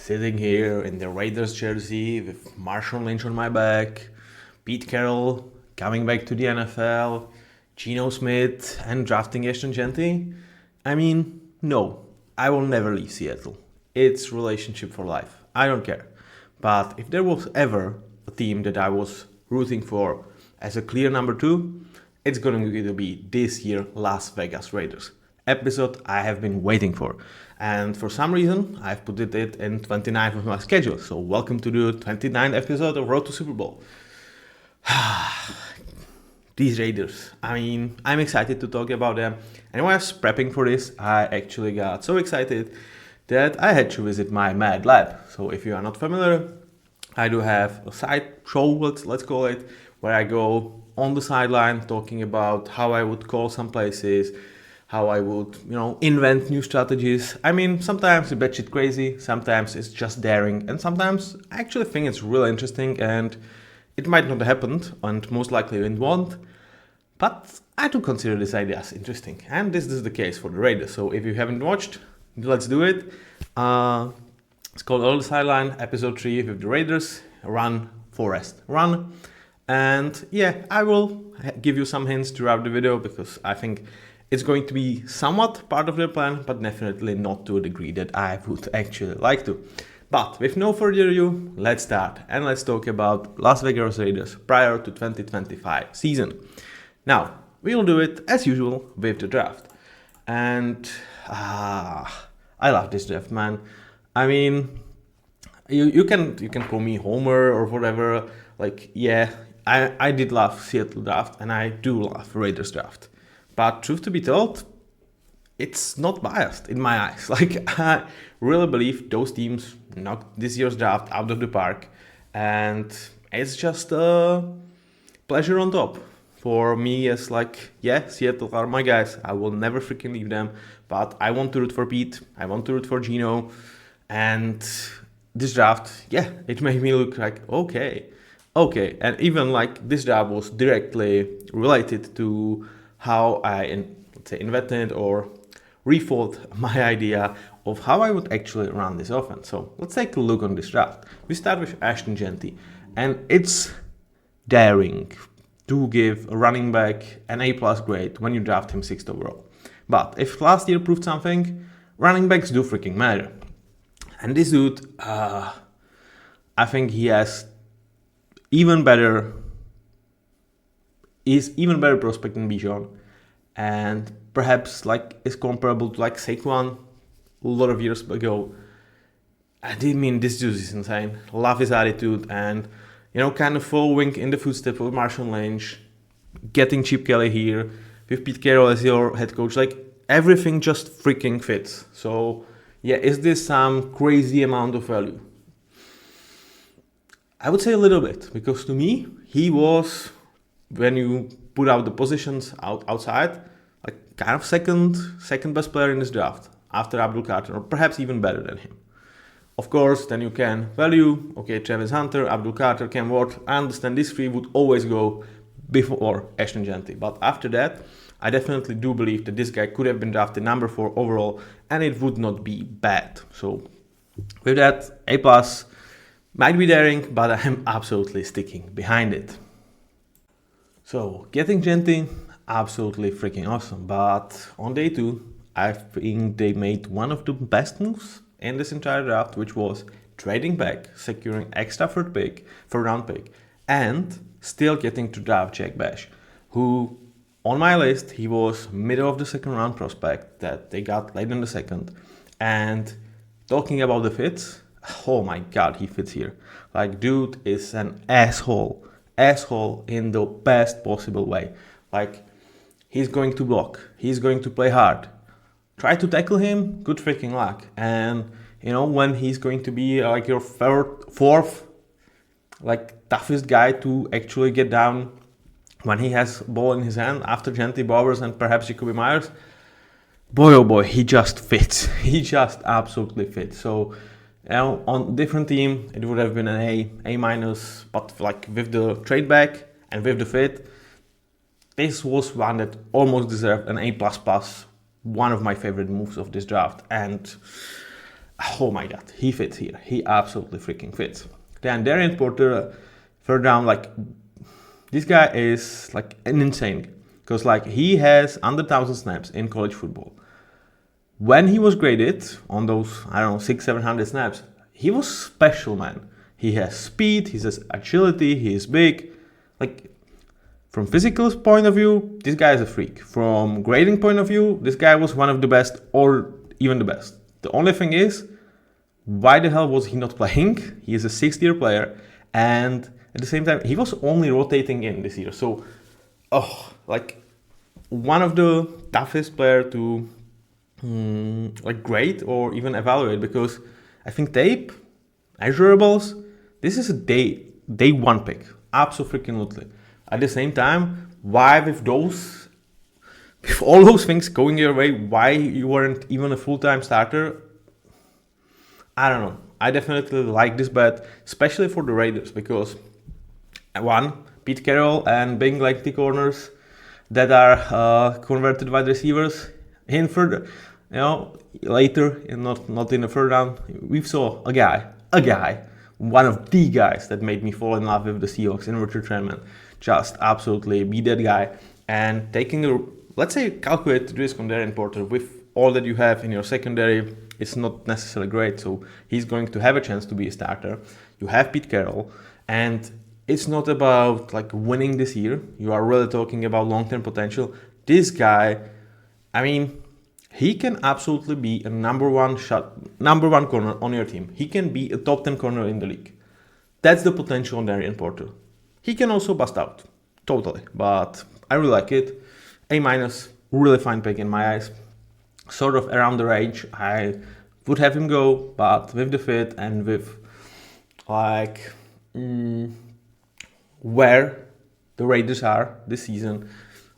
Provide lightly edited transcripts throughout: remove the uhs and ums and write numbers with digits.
sitting here in the Raiders jersey with Marshawn Lynch on my back, Pete Carroll coming back to the NFL, Geno Smith and drafting Ashton. I mean, no, I will never leave Seattle. It's relationship for life. I don't care. But if there was ever a team that I was rooting for as a clear number 2, it's going to be this year Las Vegas Raiders. Episode I have been waiting for. And for some reason, I've put it in 29th of my schedule. So welcome to the 29th episode of Road to Superbowl. These Raiders, I mean, I'm excited to talk about them. And when I was prepping for this, I actually got so excited that I had to visit my Mad Lab. So if you are not familiar, I do have a side show, let's call it, where I go on the sideline talking about how I would call some places, how I would, invent new strategies. I mean, sometimes it's batshit crazy, sometimes it's just daring, and sometimes I actually think it's really interesting and it might not have happened, and most likely it won't, but I do consider these ideas interesting, and this is the case for the Raiders. So if you haven't watched, let's do it. It's called On the Sideline, episode 3 with the Raiders, Run, Forest, Run. And yeah, I will give you some hints throughout the video because I think it's going to be somewhat part of their plan, but definitely not to a degree that I would actually like to. But with no further ado, let's start and let's talk about Las Vegas Raiders prior to 2025 season. Now, we'll do it as usual with the draft. And I love this draft, man. I mean, you can call me Homer or whatever. Like, yeah, I did love Seattle draft and I do love Raiders draft. But truth to be told, it's not biased in my eyes. Like, I really believe those teams knocked this year's draft out of the park. And it's just a pleasure on top for me as Seattle are my guys. I will never freaking leave them. But I want to root for Pete. I want to root for Geno. And this draft, it made me look like, okay. And even this draft was directly related to how I, invented or rethought my idea of how I would actually run this offense. So let's take a look on this draft. We start with Ashton, and it's daring to give a running back an A+ grade when you draft him 6th overall. But if last year proved something, running backs do freaking matter. And this dude, I think he has even better prospect than Bijan, and perhaps is comparable to Saquon a lot of years ago. I did mean this dude is insane. Love his attitude and kind of following in the footsteps of Marshawn Lynch, getting Chip Kelly here with Pete Carroll as your head coach. Everything just freaking fits. So yeah, is this some crazy amount of value? I would say a little bit, because to me, he was, when you put out the positions outside, kind of second best player in this draft after Abdul Carter, or perhaps even better than him. Of course, then you can value, Travis Hunter, Abdul Carter, Cam Ward. I understand these three would always go before Ashton. But after that, I definitely do believe that this guy could have been drafted number 4 overall, and it would not be bad. So with that, A+. Might be daring, but I'm absolutely sticking behind it. So, getting Genty, absolutely freaking awesome. But on day 2, I think they made one of the best moves in this entire draft, which was trading back, securing extra third round pick, and still getting to draft Jack Bash, who, on my list, he was middle of the second round prospect that they got late in the second. And talking about the fits, oh my god, he fits here. Dude is an asshole in the best possible way. He's going to block, he's going to play hard. Try to tackle him, good freaking luck. And when he's going to be your fourth toughest guy to actually get down when he has ball in his hand after Genty, Bowers, and perhaps Jacoby Myers, boy oh boy, he just fits. He just absolutely fits. So on different team, it would have been an A-, but with the trade back and with the fit, this was one that almost deserved an A++, one of my favorite moves of this draft. And Oh my god, he fits here. He absolutely freaking fits. Then Darren Porter, third round, like this guy is like an insane because like he has under 1,000 snaps in college football. When he was graded on those, I don't know, 600-700 snaps, he was special, man. He has speed, he has agility, he is big. Like from physical point of view, this guy is a freak. From grading point of view, this guy was one of the best or even the best. The only thing is, why the hell was he not playing? He is a 6th-year player, and at the same time, he was only rotating in this year. So, like one of the toughest player to like grade or even evaluate, because I think tape, measurables, this is a day one pick, absolutely. At the same time, why with all those things going your way, why you weren't even a full-time starter? I don't know. I definitely like this bet, especially for the Raiders, because one, Pete Carroll and big lengthy corners that are converted wide receivers in further, later, not in the third round, we saw a guy, one of the guys that made me fall in love with the Seahawks in Richard Sherman. Just absolutely be that guy and taking a, let's say, calculated risk on Darren Porter with all that you have in your secondary. It's not necessarily great, so he's going to have a chance to be a starter. You have Pete Carroll, and it's not about like winning this year. You are really talking about long-term potential. This guy, I mean, he can absolutely be a number one corner on your team. He can be a top 10 corner in the league. That's the potential on Darren Porter. He can also bust out, totally, but I really like it. A-, really fine pick in my eyes. Sort of around the range I would have him go, but with the fit and with like where the Raiders are this season,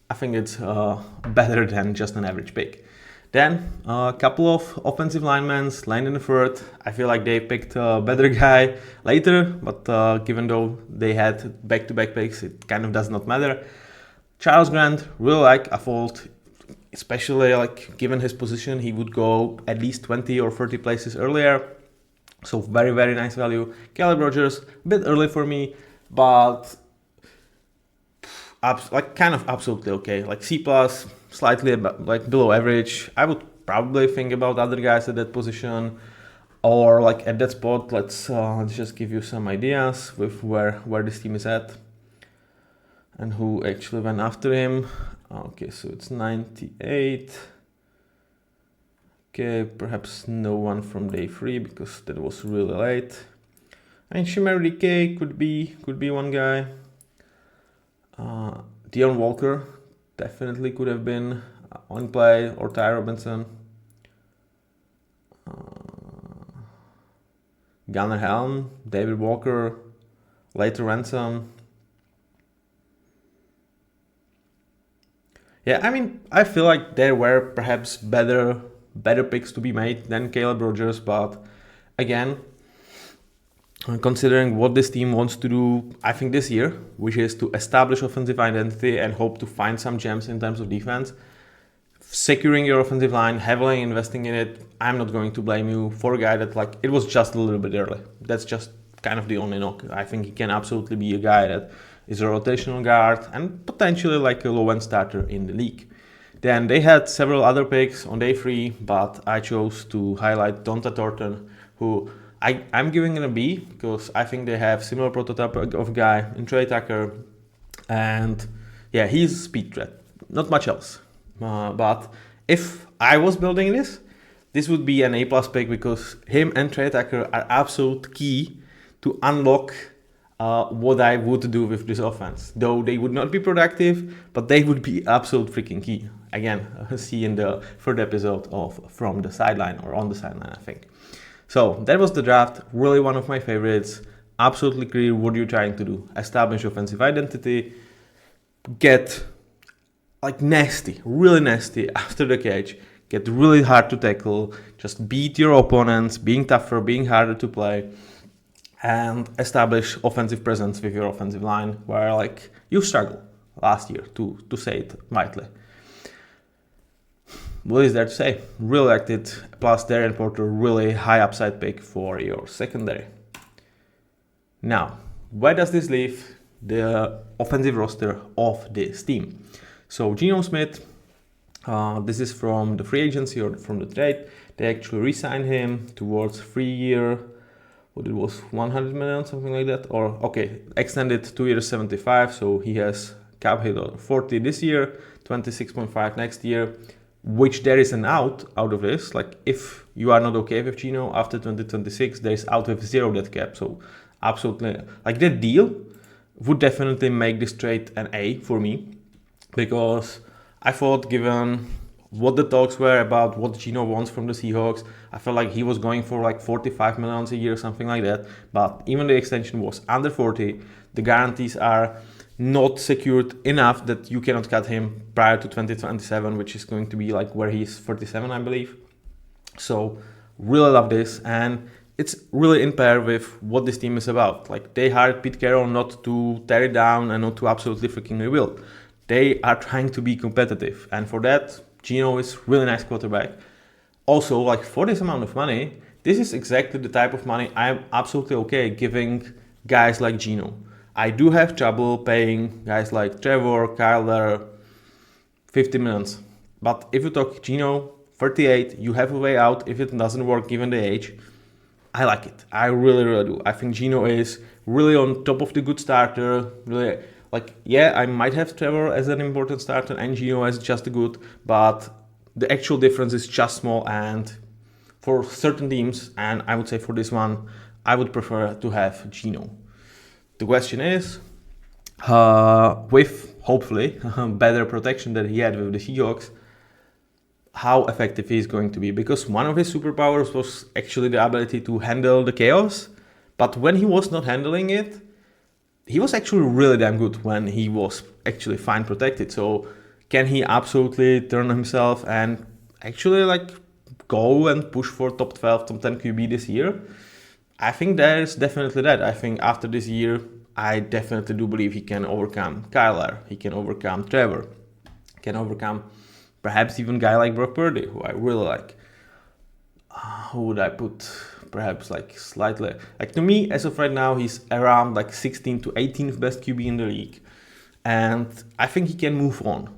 I think it's better than just an average pick. Then a couple of offensive linemen lined in the third. I feel like they picked a better guy later, but given though they had back-to-back picks, it kind of does not matter. Charles Grant, really like a fault, especially like given his position, he would go at least 20 or 30 places earlier. So very, very nice value. Caleb Rogers, a bit early for me, but like kind of absolutely okay. Like C+, slightly like below average. I would probably think about other guys at that position or like at that spot. Let's just give you some ideas with where this team is at and who actually went after him. Okay, so it's 98. Okay, perhaps no one from day 3 because that was really late. And Shimmery K could be one guy. Dion Walker definitely could have been on play, or Ty Robinson. Gunnar Helm, David Walker, later Ransom. Yeah, I mean, I feel like there were perhaps better picks to be made than Caleb Rogers, but again, considering what this team wants to do, I think this year, which is to establish offensive identity and hope to find some gems in terms of defense, securing your offensive line, heavily investing in it, I'm not going to blame you for a guy that like, it was just a little bit early. That's just kind of the only knock. I think he can absolutely be a guy that is a rotational guard and potentially like a low-end starter in the league. Then they had several other picks on day 3, but I chose to highlight Donta Thornton, who I'm giving it a B because I think they have similar prototype of guy in Trey Tucker, and yeah, he's a speed threat, not much else. But if I was building this would be an A+ pick because him and Trey Tucker are absolute key to unlock what I would do with this offense. Though they would not be productive, but they would be absolute freaking key. Again, see in the third episode of From the Sideline or On the Sideline, I think. So that was the draft, really one of my favorites. Absolutely clear what you're trying to do. Establish offensive identity, get like nasty, really nasty after the catch, get really hard to tackle, just beat your opponents, being tougher, being harder to play, and establish offensive presence with your offensive line where like you struggled last year, to say it mildly. what is there to say? Really liked it. Plus Darren Porter, really high upside pick for your secondary. Now, where does this leave the offensive roster of this team? So Geno Smith, this is from the free agency or from the trade. They actually re-signed him towards 3 year, what it was, 100 million, something like that. Or okay, extended 2 years, 75. So he has cap hit of 40 this year, 26.5 next year, which there is an out of this. Like if you are not okay with Geno after 2026, there is out with 0 dead cap. So absolutely, like that deal would definitely make this trade an A for me, because I thought, given what the talks were about what Geno wants from the Seahawks, I felt like he was going for like 45 million a year, something like that. But even the extension was under 40. The guarantees are not secured enough that you cannot cut him prior to 2027, which is going to be like where he's 37, I believe. So really love this, and it's really in pair with what this team is about. Like they hired Pete Carroll not to tear it down and not to absolutely freaking rebuild. They are trying to be competitive, and for that, Geno is really nice quarterback. Also, like for this amount of money, this is exactly the type of money I'm absolutely okay giving guys like Geno. I do have trouble paying guys like Trevor, Kyler, 50 millions. But if you talk Geno, 38, you have a way out if it doesn't work given the age. I like it. I really, really do. I think Geno is really on top of the good starter. Really, like, yeah, I might have Trevor as an important starter and Geno as just a good, but the actual difference is just small. And for certain teams, and I would say for this one, I would prefer to have Geno. The question is, with hopefully better protection that he had with the Seahawks, how effective he is going to be, because one of his superpowers was actually the ability to handle the chaos. But when he was not handling it, he was actually really damn good when he was actually fine protected. So can he absolutely turn himself and actually like go and push for top 12, top 10 QB this year? I think there's definitely that. I think after this year, I definitely do believe he can overcome Kyler, he can overcome Trevor, can overcome perhaps even a guy like Brock Purdy, who I really like. Who would I put? Perhaps like slightly, like to me as of right now, he's around like 16th to 18th best QB in the league, and I think he can move on,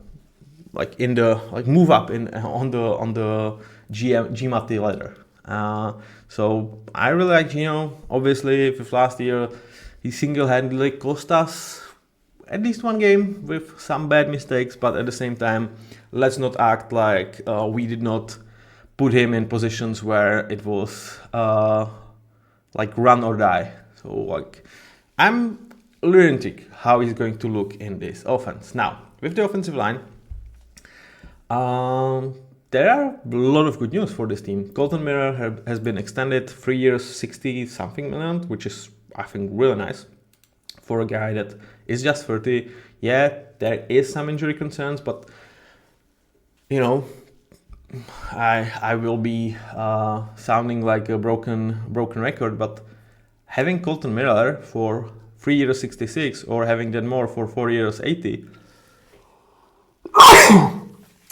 like in the move up in on the GMaty ladder. So I really like Geno. Obviously, with last year, he single-handedly cost us at least one game with some bad mistakes, but at the same time, let's not act like we did not put him in positions where it was like run or die. So like I'm learning how he's going to look in this offense. Now, with the offensive line, there are a lot of good news for this team. Colton Miller has been extended 3 years, 60-something million, which is, I think, really nice for a guy that is just 30. Yeah, there is some injury concerns, but you know, I will be sounding like a broken record, but having Colton Miller for 3 years 66 or having Dan Moore for 4 years 80,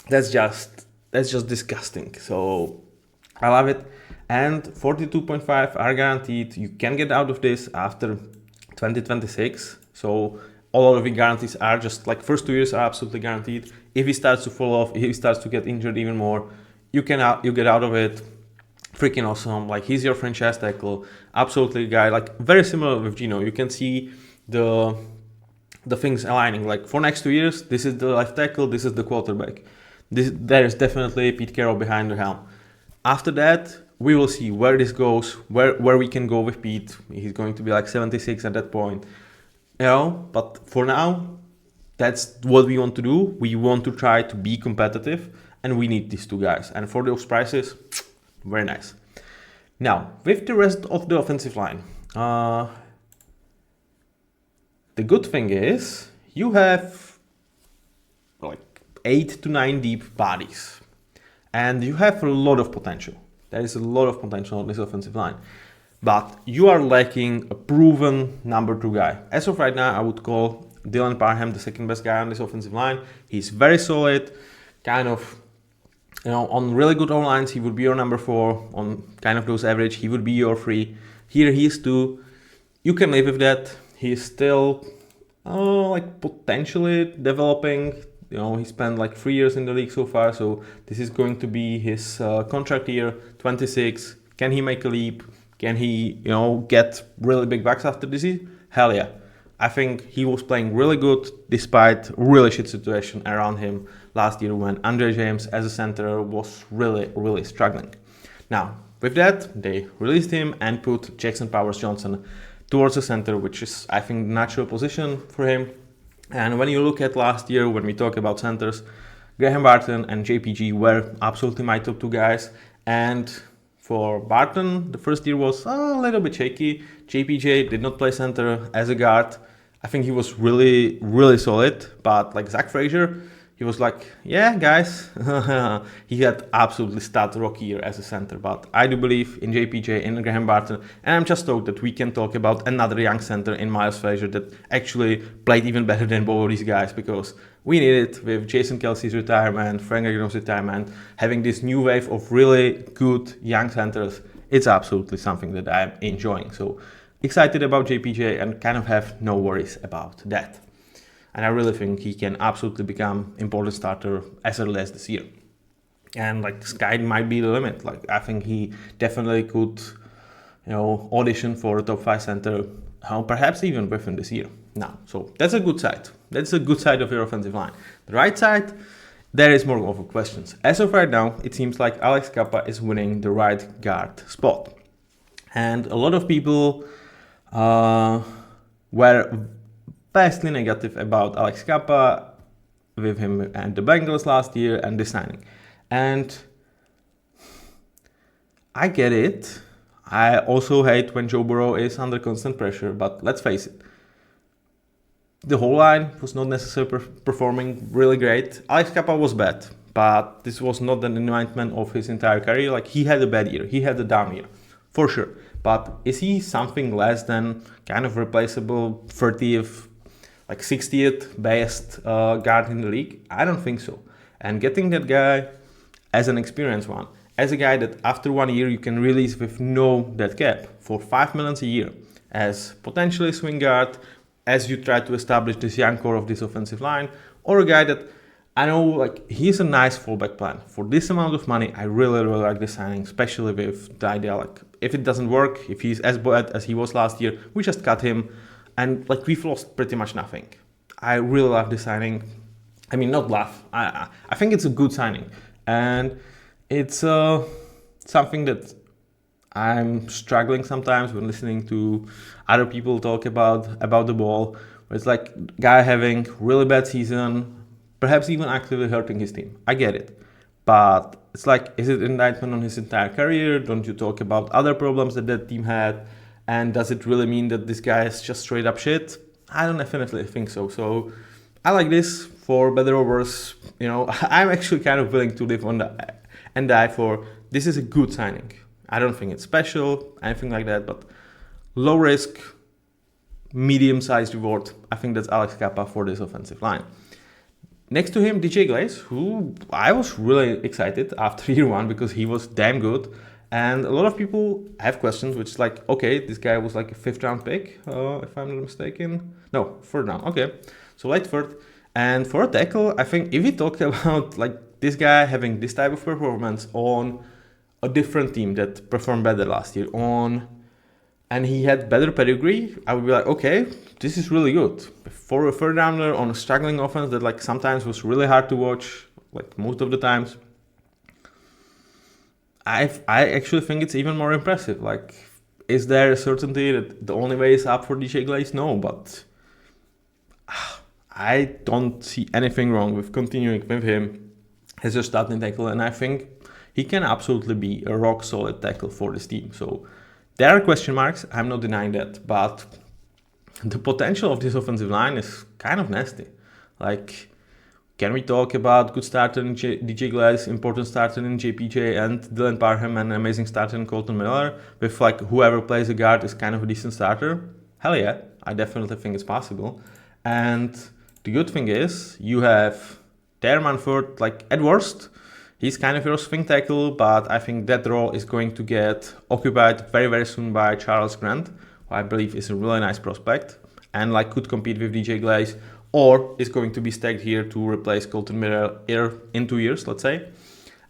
that's just disgusting. So I love it. And 42.5 are guaranteed. You can get out of this after 2026. So all of the guarantees are just like first 2 years are absolutely guaranteed. If he starts to fall off, if he starts to get injured even more, you get out of it. Freaking awesome. Like he's your franchise tackle. Absolutely guy. Like very similar with Geno. You can see the things aligning. Like for next 2 years, this is the left tackle, this is the quarterback. There is definitely Pete Carroll behind the helm. After that, we will see where this goes, where we can go with Pete. He's going to be like 76 at that point. You know, but for now, that's what we want to do. We want to try to be competitive, and we need these two guys. And for those prices, very nice. Now, with the rest of the offensive line, the good thing is you have like 8 to 9 deep bodies, and you have a lot of potential. There is a lot of potential on this offensive line, but you are lacking a proven number 2 guy. As of right now, I would call Dylan Parham the second best guy on this offensive line. He's very solid, kind of On really good O-lines, he would be your number 4. On kind of those average, he would be your 3. Here he is 2. You can live with that. He's still potentially developing. He spent like 3 years in the league so far, so this is going to be his contract year, 26. Can he make a leap? Can he, get really big bucks after this year? Hell yeah. I think he was playing really good despite really shit situation around him last year when Andre James as a center was really, really struggling. Now, with that, they released him and put Jackson Powers-Johnson towards the center, which is, I think, the natural position for him. And when you look at last year, when we talk about centers, Graham Barton and JPG were absolutely my top 2 guys. And for Barton, the first year was a little bit shaky. JPJ did not play center as a guard. I think he was really, really solid. But like Zach Frazier, he was like, yeah, guys, he had absolutely stud rookie year as a center. But I do believe in JPJ, in Graham Barton. And I'm just stoked that we can talk about another young center in Miles Frazier that actually played even better than both of these guys, because we need it with Jason Kelsey's retirement, Frank Agnews' retirement, having this new wave of really good young centers. It's absolutely something that I'm enjoying. So excited about JPJ and kind of have no worries about that. And I really think he can absolutely become important starter as early as this year. And like the sky might be the limit. Like I think he definitely could, audition for a top 5 center, perhaps even within this year. Now, so that's a good side. That's a good side of your offensive line. The right side, there is more of questions. As of right now, it seems like Alex Kappa is winning the right guard spot. And a lot of people were vastly negative about Alex Kappa with him and the Bengals last year and this signing. And I get it. I also hate when Joe Burrow is under constant pressure, but let's face it. The whole line was not necessarily performing really great. Alex Kappa was bad, but this was not an indictment of his entire career. Like he had a bad year, he had a down year, for sure. But is he something less than kind of replaceable 30th, like 60th best guard in the league? I don't think so. And getting that guy as an experienced one, as a guy that after 1 year you can release with no dead cap for $5 million a year as potentially swing guard, as you try to establish this young core of this offensive line, or a guy that I know like he's a nice fallback plan. For this amount of money, I really, really like this signing, especially with the idea like if it doesn't work, if he's as bad as he was last year, we just cut him and like we've lost pretty much nothing. I really love this signing. I mean, not laugh. I think it's a good signing. And it's something that I'm struggling sometimes when listening to other people talk about the ball. It's like guy having really bad season, perhaps even actively hurting his team. I get it. But it's like, is it an indictment on his entire career? Don't you talk about other problems that team had? And does it really mean that this guy is just straight up shit? I don't definitely think so. So I like this for better or worse. I'm actually kind of willing to live on and die for this is a good signing. I don't think it's special, anything like that, but low risk, medium-sized reward. I think that's Alex Kappa for this offensive line. Next to him, DJ Glaze, who I was really excited after year 1 because he was damn good. And a lot of people have questions, which is like, okay, this guy was like a 5th round pick, if I'm not mistaken. No, 3rd round, okay. So late 3rd. And for a tackle, I think if we talk about like this guy having this type of performance on a different team that performed better last year and he had better pedigree, I would be like, okay, this is really good. For a 3rd rounder on a struggling offense that like sometimes was really hard to watch, like most of the times, I actually think it's even more impressive. Like, is there a certainty that the only way is up for DJ Glaze? No, but I don't see anything wrong with continuing with him as a starting tackle, and I think he can absolutely be a rock solid tackle for this team. So there are question marks, I'm not denying that, but the potential of this offensive line is kind of nasty. Like, can we talk about good starter in DJ Glaze, important starter in JPJ, and Dylan Parham, and amazing starter in Colton Miller, with like whoever plays a guard is kind of a decent starter? Hell yeah, I definitely think it's possible. And the good thing is, you have Terre Manford, like at worst, He's kind of your swing tackle, but I think that role is going to get occupied very, very soon by Charles Grant, who I believe is a really nice prospect and like could compete with DJ Glaze, or is going to be stacked here to replace Colton Miller in 2 years, let's say.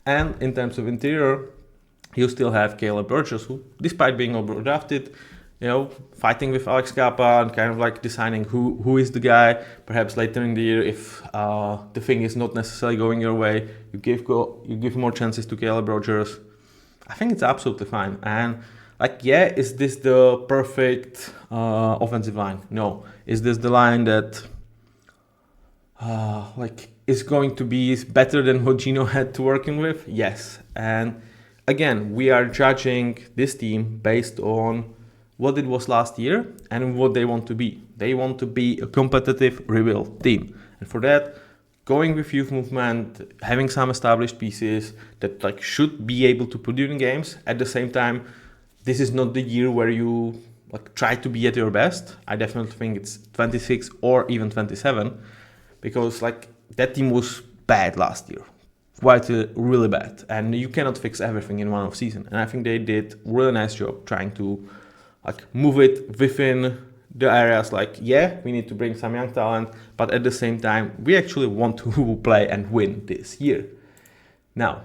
And in terms of interior, you still have Caleb Burgess, who, despite being overdrafted, fighting with Alex Kappa and kind of like deciding who is the guy. Perhaps later in the year, if the thing is not necessarily going your way, you give more chances to Caleb Rogers. I think it's absolutely fine. And is this the perfect offensive line? No. Is this the line that is going to be better than what Gino had to working with? Yes. And again, we are judging this team based on what it was last year and what they want to be. They want to be a competitive rebuild team. And for that, going with youth movement, having some established pieces that should be able to put you in games. At the same time, this is not the year where you try to be at your best. I definitely think it's 26 or even 27, because that team was bad last year. Quite really bad. And you cannot fix everything in one off season. And I think they did a really nice job trying to move it within the areas we need to bring some young talent, but at the same time, we actually want to play and win this year. Now,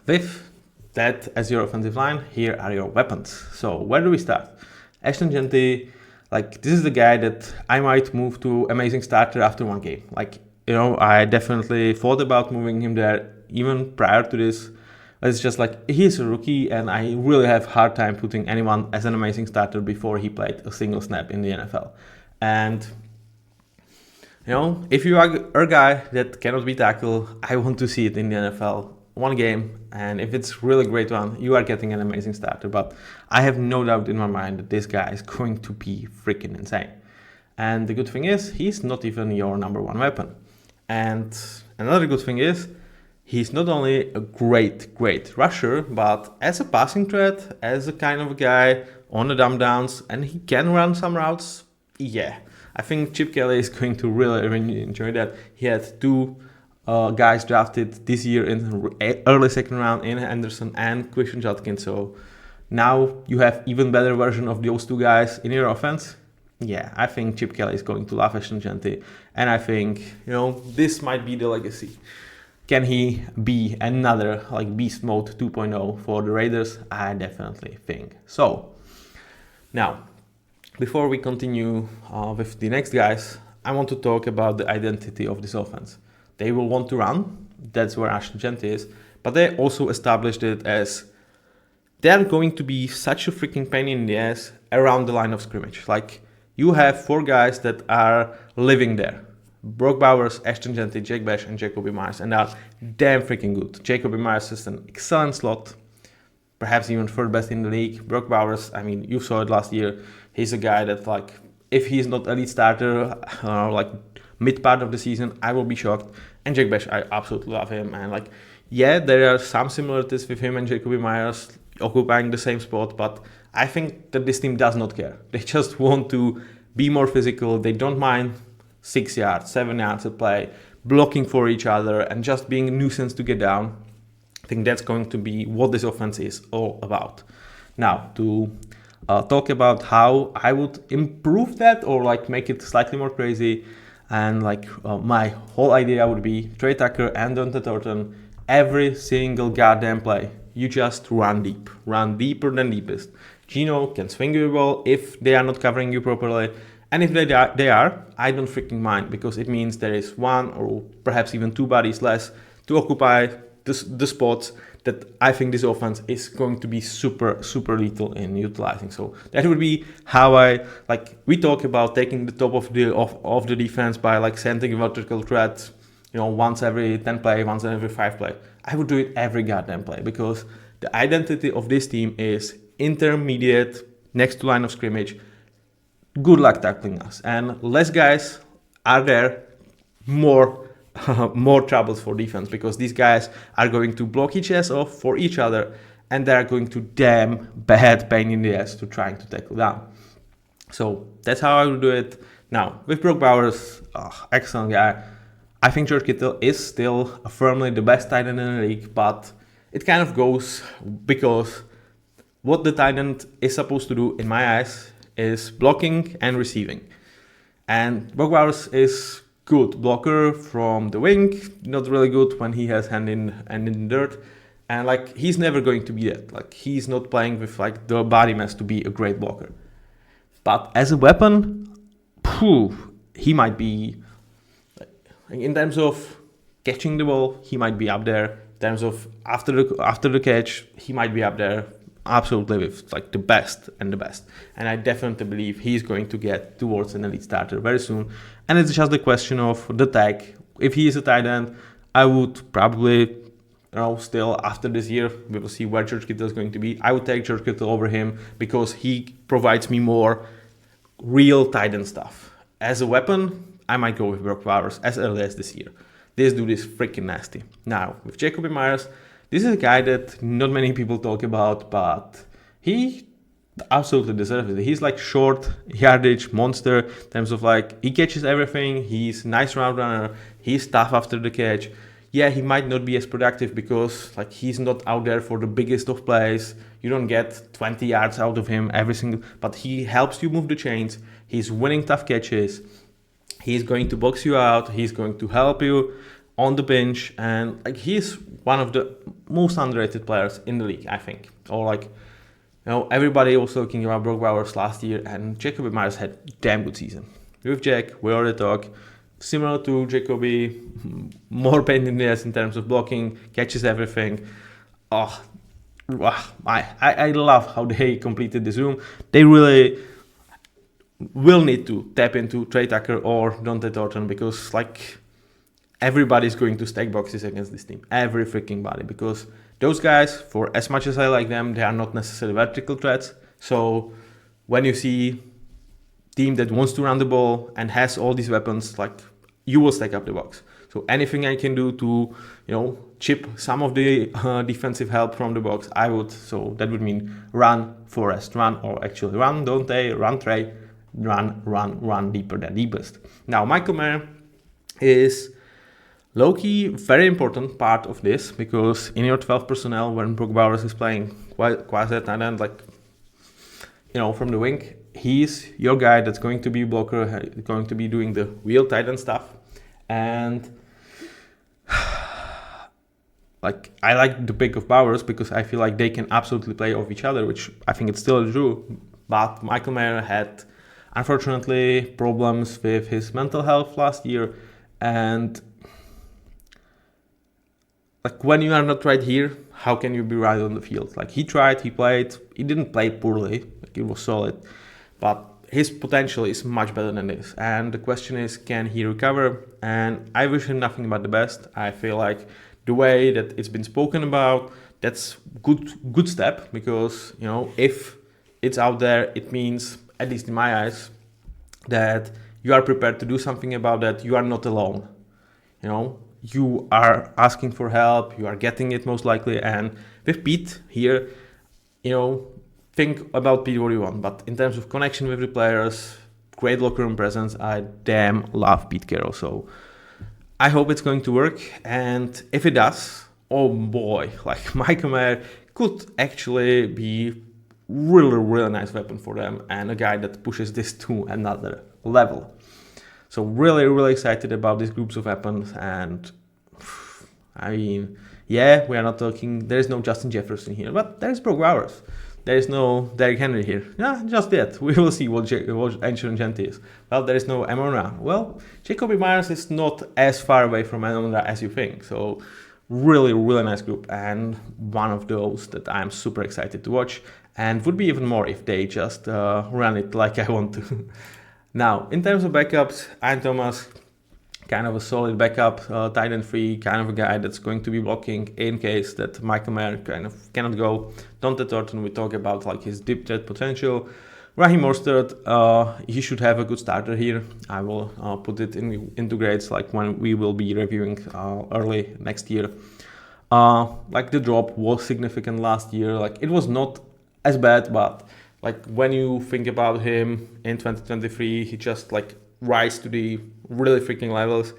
with that as your offensive line, here are your weapons. So where do we start? Ashton Jeanty, this is the guy that I might move to amazing starter after one game. I definitely thought about moving him there even prior to this. It's just he's a rookie, and I really have a hard time putting anyone as an amazing starter before he played a single snap in the NFL. And, if you are a guy that cannot be tackled, I want to see it in the NFL. One game, and if it's really great one, you are getting an amazing starter. But I have no doubt in my mind that this guy is going to be freaking insane. And the good thing is, he's not even your number one weapon. And another good thing is, he's not only a great rusher, but as a passing threat, as a kind of a guy on the dumb downs, and he can run some routes. Yeah, I think Chip Kelly is going to really enjoy that. He had two guys drafted this year in early second round, in Anderson and Christian Judkins. So now you have even better version of those two guys in your offense. Yeah, I think Chip Kelly is going to love Ashton Jeanty, and I think this might be the legacy. Can he be another beast mode 2.0 for the Raiders? I definitely think so. Now, before we continue with the next guys, I want to talk about the identity of this offense. They will want to run. That's where Ashton Jeanty is. But they also established it as they're going to be such a freaking pain in the ass around the line of scrimmage. You have four guys that are living there. Brock Bowers, Ashton Jeanty, Jake Bash, and Jacoby Myers, and are damn freaking good. Jacoby Myers is an excellent slot, perhaps even third best in the league. Brock Bowers, you saw it last year. He's a guy that if he's not elite starter, mid part of the season, I will be shocked. And Jake Bash, I absolutely love him. And there are some similarities with him and Jacoby Myers occupying the same spot, but I think that this team does not care. They just want to be more physical. They don't mind 6 yards, 7 yards of play, blocking for each other, and just being a nuisance to get down. I think that's going to be what this offense is all about. Now, to talk about how I would improve that or make it slightly more crazy, and my whole idea would be Trey Tucker and Dante Thornton, every single goddamn play, you just run deep, run deeper than deepest. Gino can swing you the ball if they are not covering you properly. And if they are, I don't freaking mind, because it means there is one or perhaps even two bodies less to occupy the spots that I think this offense is going to be super lethal in utilizing. So that would be how we talk about taking the top of the defense by sending a vertical threat, once every 10 play, once every 5 play. I would do it every goddamn play, because the identity of this team is intermediate, next to line of scrimmage. Good luck tackling us, and less guys are there, more troubles for defense, because these guys are going to block each ass off for each other, and they are going to damn bad pain in the ass to trying to tackle down. So that's how I would do it. Now with Brock Bowers, excellent guy. I think George Kittle is still firmly the best tight end in the league, but it kind of goes because what the tight end is supposed to do, in my eyes, is blocking and receiving. And Brock Bowers is good blocker from the wing, not really good when he has hand in the dirt. And like, he's never going to be that. Like, he's not playing with like the body mass to be a great blocker. But as a weapon, he might be, in terms of catching the ball, he might be up there. In terms of after the catch, he might be up there. Absolutely, with like the best and the best. And I definitely believe he's going to get towards an elite starter very soon. And it's just the question of the tag. If he is a tight end, I would probably, still after this year, we will see where George Kittle is going to be. I would take George Kittle over him because he provides me more real tight end stuff. As a weapon, I might go with Brock Bowers as early as this year. This dude is freaking nasty. Now, with Jakobi Meyers, this is a guy that not many people talk about, but he absolutely deserves it. He's like short yardage monster in terms of like, he catches everything. He's a nice route runner. He's tough after the catch. Yeah, he might not be as productive because like he's not out there for the biggest of plays. You don't get 20 yards out of him every single, but he helps you move the chains. He's winning tough catches. He's going to box you out. He's going to help you on the bench, and like he's one of the most underrated players in the league, I think. Or like, everybody was talking about Brock Bowers last year, and Jakobi Meyers had a damn good season. With Jack, we already talked. Similar to Jakobi, more pain in the ass in terms of blocking, catches everything. I love how they completed this room. They really will need to tap into Trey Tucker or Dante Thornton because like everybody's going to stack boxes against this team. Every freaking body. Because those guys, for as much as I like them, they are not necessarily vertical threats. So when you see team that wants to run the ball and has all these weapons, like you will stack up the box. So anything I can do to, chip some of the defensive help from the box, I would. So that would mean run Forrest, run, or actually run Dante, run Trey, run deeper than deepest. Now Michael Mayer is low-key very important part of this because in your 12 personnel when Brock Bowers is playing quasi tight end, like from the wing, he's your guy that's going to be a blocker, going to be doing the real tight end stuff. And like I like the pick of Bowers because I feel like they can absolutely play off each other, which I think it's still true. But Michael Mayer had unfortunately problems with his mental health last year, and like when you are not right here, how can you be right on the field? Like he tried, he played, he didn't play poorly, like it was solid, but his potential is much better than this. And the question is, can he recover? And I wish him nothing but the best. I feel like the way that it's been spoken about, that's good step because if it's out there, it means, at least in my eyes, that you are prepared to do something about that. You are not alone. You are asking for help, you are getting it most likely, and with Pete here, think about Pete what you want, but in terms of connection with the players, great locker room presence, I damn love Pete Carroll, so I hope it's going to work, and if it does, oh boy, like Michael Mayer could actually be really nice weapon for them, and a guy that pushes this to another level. So really excited about these groups of weapons, and I mean, yeah, we are not talking, there is no Justin Jefferson here, but there is Brock Bowers. There is no Derrick Henry here. Yeah, just yet. We will see what Ancient Gent is. Well, there is no Amon-Ra. Well, Jakobi Meyers is not as far away from Amon-Ra as you think. So really nice group, and one of those that I'm super excited to watch, and would be even more if they just run it like I want to. Now, in terms of backups, Ian Thomas, kind of a solid backup, tight end free, kind of a guy that's going to be blocking in case that Michael Mayer kind of cannot go. Dante Thornton, we talk about like his deep threat potential. Raheem Mostert, he should have a good starter here. I will put it into grades like when we will be reviewing early next year. Like the drop was significant last year. Like it was not as bad, but like when you think about him in 2023, he just like rise to the really freaking levels.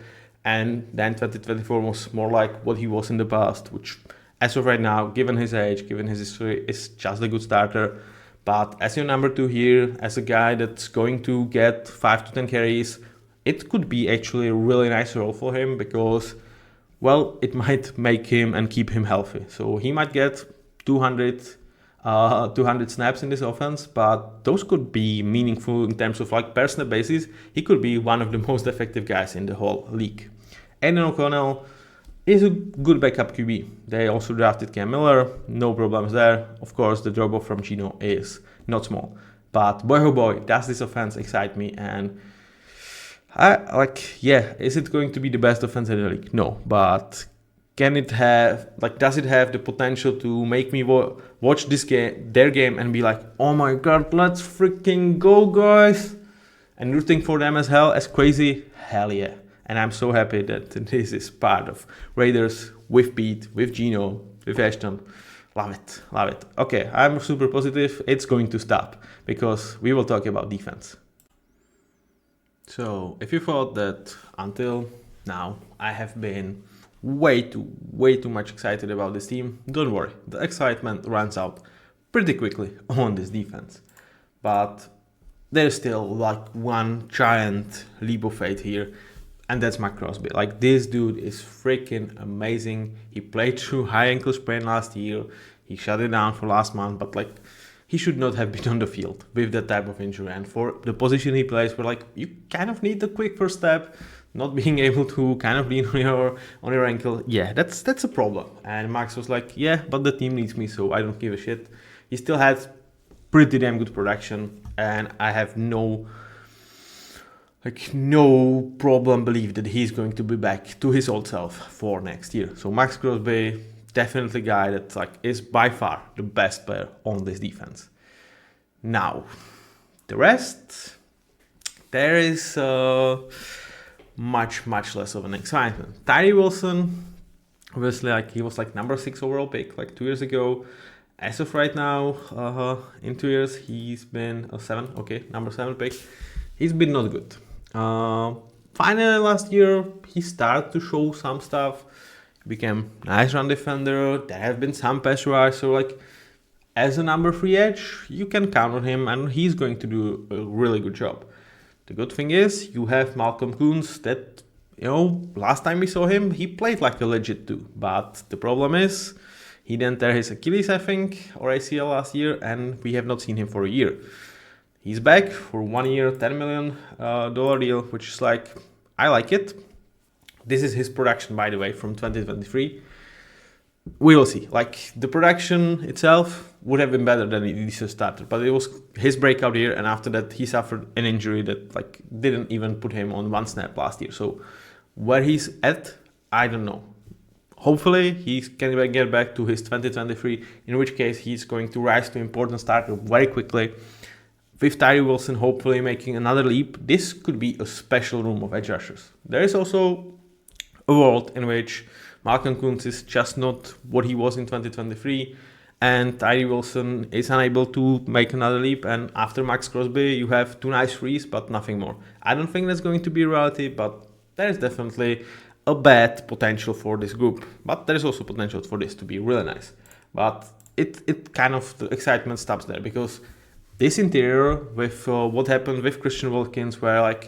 And then 2024 was more like what he was in the past, which as of right now, given his age, given his history, is just a good starter. But as your number 2 here, as a guy that's going to get 5 to 10 carries, it could be actually a really nice role for him because, well, it might make him and keep him healthy. So he might get 200 snaps in this offense, but those could be meaningful in terms of like per snap basis. He could be one of the most effective guys in the whole league. Aiden O'Connell is a good backup QB. They also drafted Cam Miller, no problems there. Of course, the drop-off from Gino is not small. But boy oh boy, does this offense excite me. And is it going to be the best offense in the league? No, but can it have, does it have the potential to make me watch their game and be like, oh my god, let's freaking go, guys, and rooting for them as hell, as crazy? Hell yeah. And I'm so happy that this is part of Raiders with Pete, with Gino, with Ashton. Love it, love it. Okay, I'm super positive. It's going to stop because we will talk about defense. So if you thought that until now I have been way too much excited about this team, don't worry. The excitement runs out pretty quickly on this defense. But there's still like one giant leap of faith here. And that's Max Crosby. Like, this dude is freaking amazing. He played through high ankle sprain last year. He shut it down for last month, but he should not have been on the field with that type of injury. And for the position he plays, where you kind of need the quick first step, not being able to kind of lean on your ankle. Yeah, that's a problem. And Max was like, yeah, but the team needs me, so I don't give a shit. He still had pretty damn good production, and I have no problem believe that he's going to be back to his old self for next year. So Max Crosby, definitely a guy that is by far the best player on this defense. Now, the rest, there is much less of an excitement. Tyree Wilson, obviously he was number 6 overall pick 2 years ago. As of right now, in 2 years, he's been number 7 pick. He's been not good. Finally, last year, he started to show some stuff. He became a nice run defender. There have been some pass rush. So, as a number 3 edge, you can count on him, and he's going to do a really good job. The good thing is, you have Malcolm Koonce that, last time we saw him, he played like a legit 2. But the problem is, he didn't tear his Achilles, I think, or ACL last year, and we have not seen him for a year. He's back for 1 year, $10 million deal, which is I like it. This is his production, by the way, from 2023. We will see. The production itself would have been better than it started, but it was his breakout year, and after that, he suffered an injury that didn't even put him on 1 snap last year. So where he's at, I don't know. Hopefully, he can get back to his 2023, in which case he's going to rise to important starter very quickly. With Tyree Wilson hopefully making another leap, this could be a special room of edge rushers. There is also a world in which Malcolm Koonce is just not what he was in 2023, and Tyree Wilson is unable to make another leap, and after Max Crosby, you have 2 nice threes, but nothing more. I don't think that's going to be a reality, but there is definitely a bad potential for this group. But there is also potential for this to be really nice. But it kind of, the excitement stops there, because this interior with what happened with Christian Wilkins, where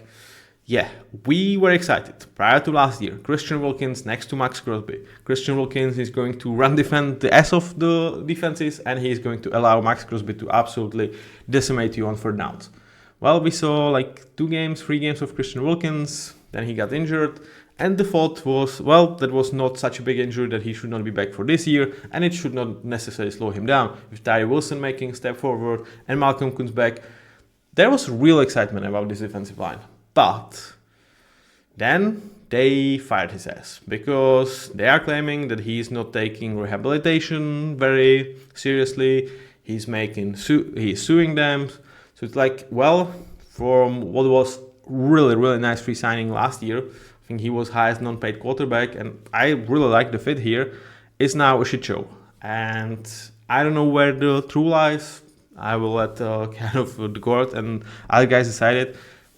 we were excited prior to last year. Christian Wilkins next to Max Crosby. Christian Wilkins is going to run defend the ass of the defenses, and he is going to allow Max Crosby to absolutely decimate you on 3rd downs. Well, we saw 3 games of Christian Wilkins, then he got injured, and the thought was, that was not such a big injury that he should not be back for this year, and it should not necessarily slow him down. With Tyree Wilson making a step forward and Malcolm Koonce back, there was real excitement about this defensive line. But then they fired his ass because they are claiming that he's not taking rehabilitation very seriously. He's suing them. So it's from what was really nice free signing last year, I think he was highest non-paid quarterback, and I really like the fit here, is now a shit show. And I don't know where the truth lies. I will let the court and other guys decide it.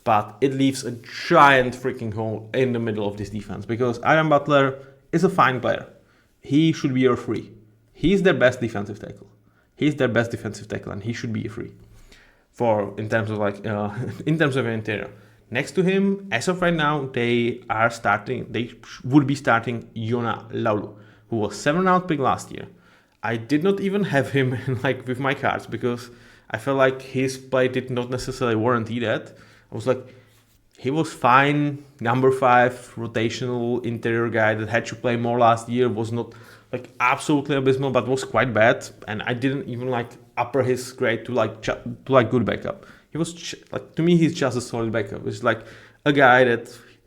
but it leaves a giant freaking hole in the middle of this defense because Aaron Butler is a fine player. He should be your free. He's their best defensive tackle. He's their best defensive tackle, and he should be a free in terms of interior. Next to him, as of right now, they would be starting Yona Laulu, who was 7th round pick last year. I did not even have him with my cards because I felt like his play did not necessarily warrant that. I was like, he was fine, number 5 rotational interior guy that had to play more last year, was not absolutely abysmal, but was quite bad, and I didn't even upper his grade to good backup. He was to me, he's just a solid backup. It's a guy that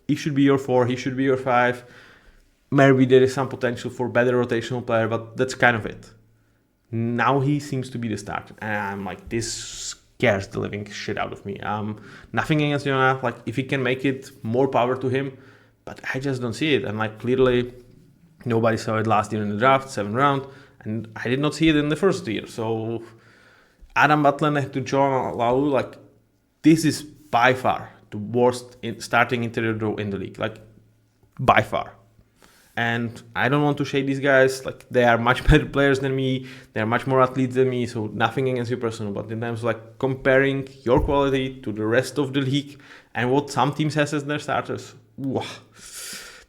he should be your 4, he should be your 5. Maybe there is some potential for better rotational player, but that's kind of it. Now he seems to be the starter, and I'm like, this scares the living shit out of me. Nothing against Jonah, if he can make it, more power to him, but I just don't see it. And clearly, nobody saw it last year in the draft, 7th round, and I did not see it in the first year. So Adam Butler next to John Laulu, this is by far the worst starting interior draw in the league, by far. And I don't want to shade these guys, they are much better players than me, they are much more athletes than me, so nothing against you personal, but in terms of comparing your quality to the rest of the league and what some teams has as their starters, wow,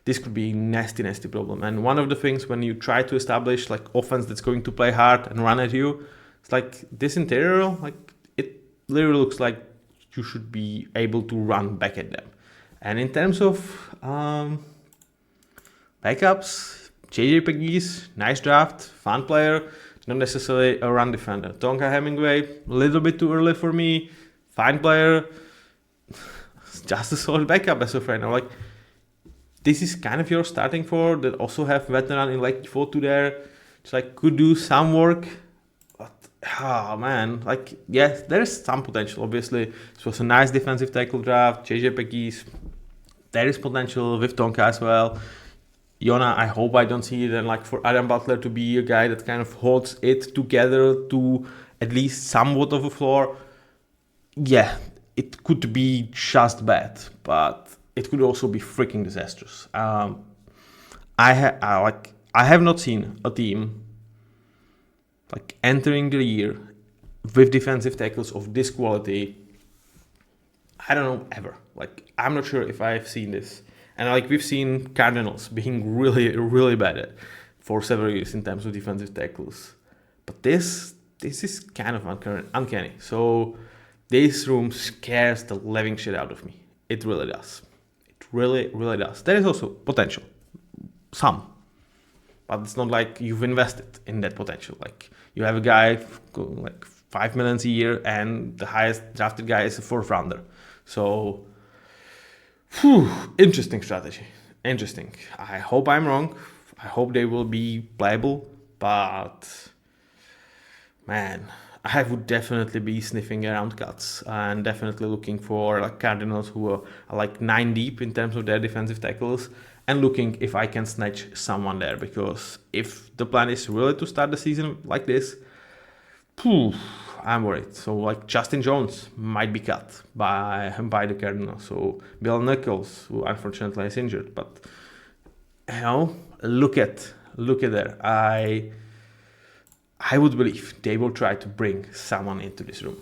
this could be a nasty problem. And one of the things when you try to establish offense that's going to play hard and run at you, it's this interior, it literally looks like you should be able to run back at them. And in terms of backups, JJ Pegues, nice draft, fun player, not necessarily a run defender. Tonka Hemingway, a little bit too early for me, fine player, just a solid backup as of right now. This is kind of your starting 4 that also have veteran in photo there. It's could do some work, but man, yes, there is some potential. Obviously, this was a nice defensive tackle draft. JJ Pegues, there is potential with Tonka as well. Yona, I hope I don't see it, and for Adam Butler to be a guy that kind of holds it together to at least somewhat of a floor. Yeah, it could be just bad, but it could also be freaking disastrous. I have not seen a team entering the year with defensive tackles of this quality. I don't know, ever. I'm not sure if I've seen this. And we've seen Cardinals being really, really bad for several years in terms of defensive tackles. But this is kind of uncanny. So this room scares the living shit out of me. It really does. It really, really does. There is also potential. Some. But it's not you've invested in that potential. You have a guy going $5 million a year, and the highest drafted guy is a 4th rounder. So interesting strategy. Interesting. I hope I'm wrong. I hope they will be playable. But man, I would definitely be sniffing around cuts and definitely looking for Cardinals who are 9 deep in terms of their defensive tackles, and looking if I can snatch someone there, because if the plan is really to start the season like this, I'm worried. So Justin Jones might be cut by the Cardinals. So Bill Nichols, who unfortunately is injured, but look at there. I would believe they will try to bring someone into this room.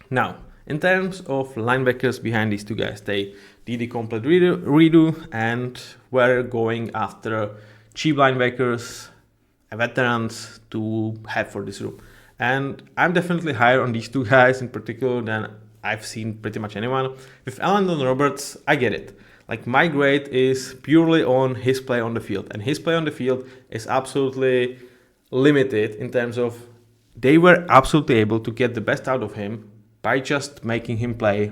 Now, in terms of linebackers behind these 2 guys, they did a complete redo and were going after cheap linebackers, veterans to have for this room. And I'm definitely higher on these 2 guys in particular than I've seen pretty much anyone. With Elandon Roberts, I get it. My grade is purely on his play on the field. And his play on the field is absolutely limited in terms of they were absolutely able to get the best out of him by just making him play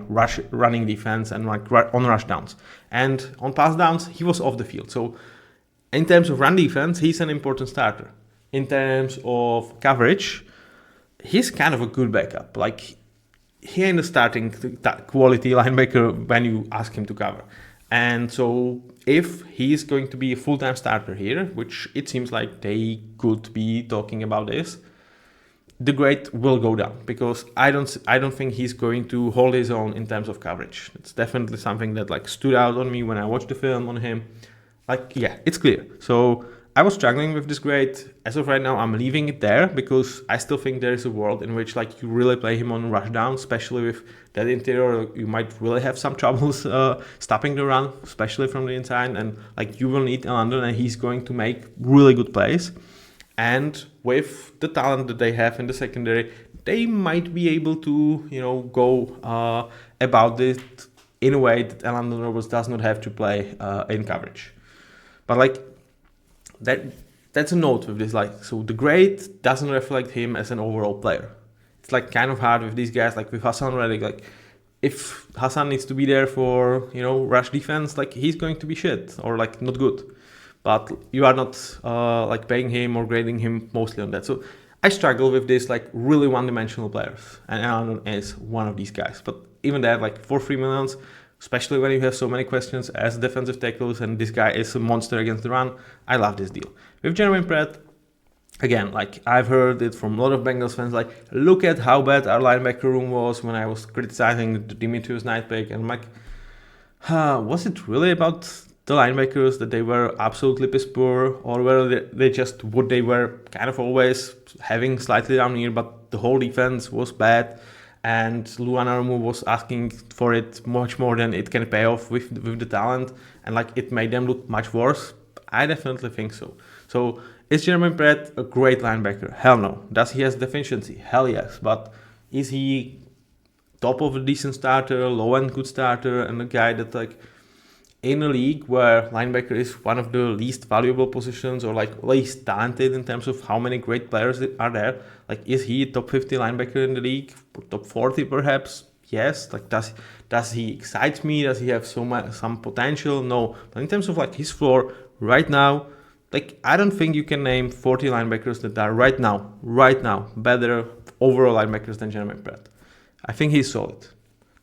running defense and on rush downs. And on pass downs, he was off the field. So in terms of run defense, he's an important starter. In terms of coverage, he's kind of a good backup. He ain't a starting quality linebacker when you ask him to cover. And so if he's going to be a full-time starter here, which it seems like they could be talking about this, the grade will go down because I don't think he's going to hold his own in terms of coverage. It's definitely something that like stood out on me when I watched the film on him. Like, yeah, it's clear. So I was struggling with this grade. As of right now, I'm leaving it there because I still think there is a world in which like you really play him on rush down, especially with that interior. You might really have some troubles stopping the run, especially from the inside. And like you will need London, and he's going to make really good plays. And with the talent that they have in the secondary, they might be able to, go about it in a way that London Roberts does not have to play in coverage. But like that's a note with this. Like, so the grade doesn't reflect him as an overall player. It's like kind of hard with these guys, like with Hassan Reddick. Like, if Hassan needs to be there for rush defense, like he's going to be shit or like not good. But you are not like paying him or grading him mostly on that. So I struggle with this like really one-dimensional players, and Allen is one of these guys. But even that, like for 3 millions, especially when you have so many questions as defensive tackles, and this guy is a monster against the run, I love this deal. With Jermaine Pratt, again, like I've heard it from a lot of Bengals fans, like look at how bad our linebacker room was when I was criticizing the Demetrius Knight pick, and I'm like, was it really about the linebackers that they were absolutely piss poor, or were they just what they were kind of always having slightly down here, but the whole defense was bad, and Luanarumu was asking for it much more than it can pay off with the talent, and like it made them look much worse? I definitely think so. So is Jermaine Pratt a great linebacker? Hell no. Does he have deficiency? Hell yes. But is he top of a decent starter, low end good starter, and a guy that like in a league where linebacker is one of the least valuable positions or like least talented in terms of how many great players are there, like is he a top 50 linebacker in the league, top 40 perhaps? Yes. Like does he excite me? Does he have some potential? No. But in terms of like his floor right now, like I don't think you can name 40 linebackers that are right now better overall linebackers than Jermaine Pratt. I think he's solid.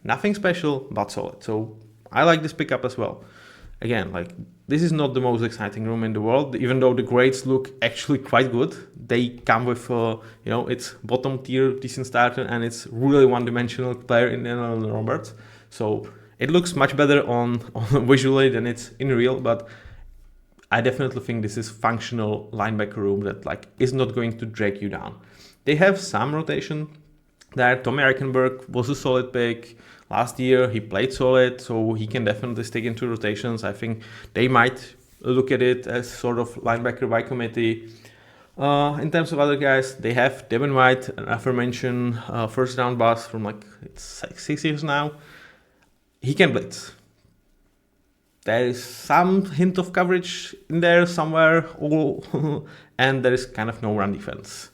Nothing special, but solid. So I like this pickup as well. Again, like this is not the most exciting room in the world, even though the grades look actually quite good. They come with, it's bottom tier decent starter, and it's really one-dimensional player in Allen Roberts. So it looks much better on visually than it's in real, but I definitely think this is functional linebacker room that like is not going to drag you down. They have some rotation there. Tommy Eichenberg was a solid pick. Last year, he played solid, so he can definitely stick into rotations. I think they might look at it as sort of linebacker by committee. In terms of other guys, they have Devin White, an aforementioned first round boss from it's 6 years now. He can blitz. There is some hint of coverage in there somewhere, and there is kind of no run defense.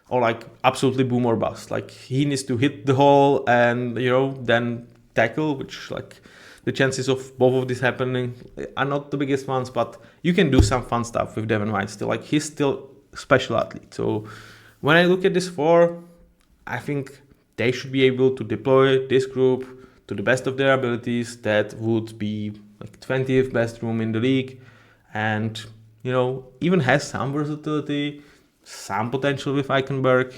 Or like absolutely boom or bust. Like he needs to hit the hole and then tackle, which like the chances of both of this happening are not the biggest ones, but you can do some fun stuff with Devin White still. Like he's still a special athlete. So when I look at this four, I think they should be able to deploy this group to the best of their abilities. That would be like 20th best room in the league, and even has some versatility, some potential with Eichenberg.